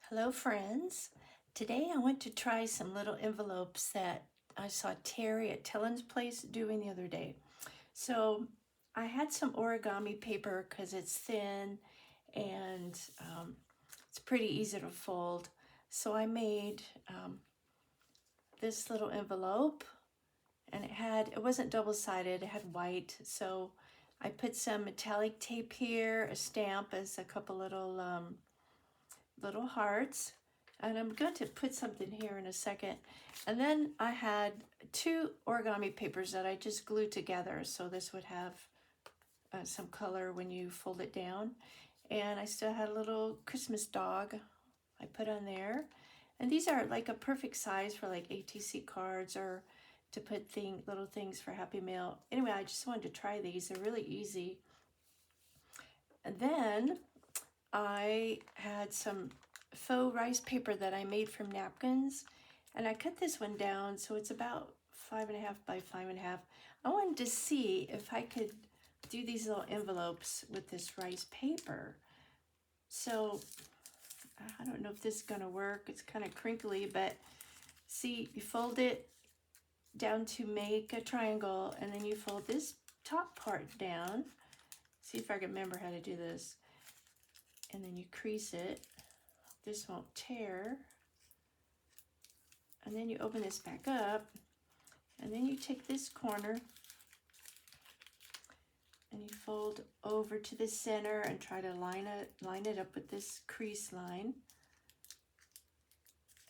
Hello friends. Today I want to try some little envelopes that I saw Terry at Tellen's place doing the other day. So I had some origami paper because it's thin and it's pretty easy to fold. So I made this little envelope, and it wasn't double-sided, it had white. So I put some metallic tape here, a stamp as a couple little hearts, and I'm going to put something here in a second. And then I had two origami papers that I just glued together, so this would have some color when you fold it down. And I still had a little Christmas dog I put on there. And these are like a perfect size for like ATC cards or to put little things for Happy Mail. Anyway, I just wanted to try these. They're really easy. And then I had some faux rice paper that I made from napkins, and I cut this one down so it's about 5.5 by 5.5. I wanted to see if I could do these little envelopes with this rice paper. So I don't know if this is gonna work. It's kind of crinkly, but see, you fold it down to make a triangle, and then you fold this top part down. See if I can remember how to do this. And then you crease it. This won't tear. And then you open this back up, and then you take this corner and you fold over to the center and try to line it up with this crease line.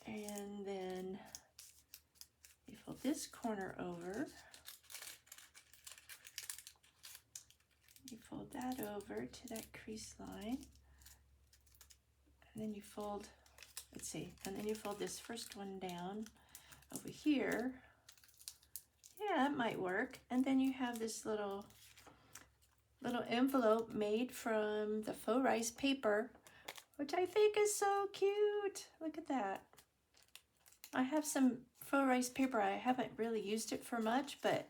And then you fold this corner over. You fold that over to that crease line. And then you fold, let's see, and then you fold this first one down over here. Yeah, that might work. And then you have this little envelope made from the faux rice paper, which I think is so cute. Look at that. I have some faux rice paper. I haven't really used it for much, but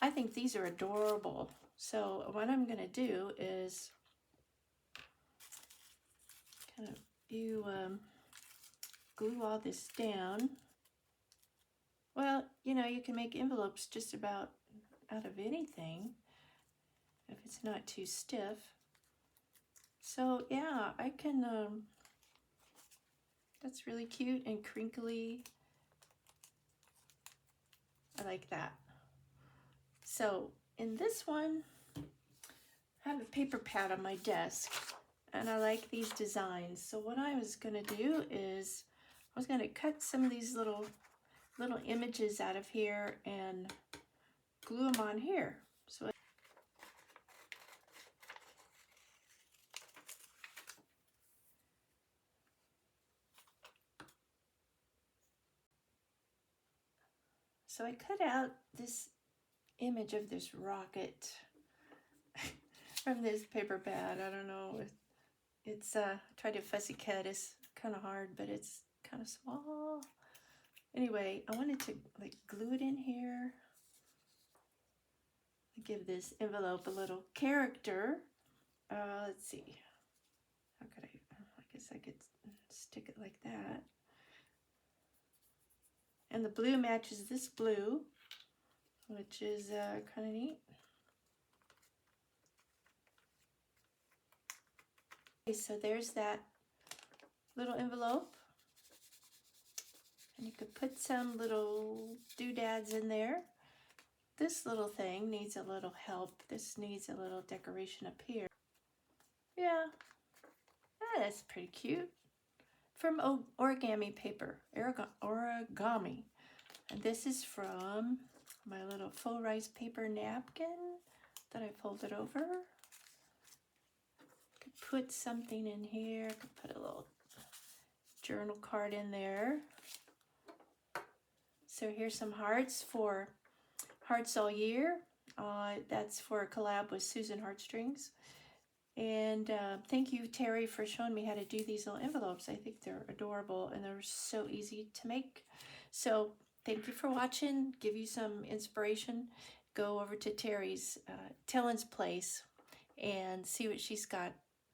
I think these are adorable. So what I'm gonna do is kind of glue all this down. Well, you know, you can make envelopes just about out of anything if it's not too stiff. So yeah, I can, that's really cute and crinkly. I like that. So in this one, I have a paper pad on my desk, and I like these designs. So what I was gonna do is I was gonna cut some of these little images out of here and glue them on here. So I cut out this image of this rocket from this paper pad. I don't know. It's tried to fussy cut. It's kind of hard, but it's kind of small. Anyway, I wanted to like glue it in here. Give this envelope a little character. Let's see. How could I guess I could stick it like that. And the blue matches this blue, which is kind of neat. Okay, so there's that little envelope. And you could put some little doodads in there. This little thing needs a little help. This needs a little decoration up here. Yeah, that's pretty cute. From Origami paper, Origami. And this is from my little faux rice paper napkin that I folded over. Could put something in here. Could put a little journal card in there. So here's some hearts for Hearts All Year. That's for a collab with Susan Heartstrings. And thank you, Terry, for showing me how to do these little envelopes. I think they're adorable and they're so easy to make. So thank you for watching. Give you some inspiration. Go over to Terry's Tellen's place and see what she's got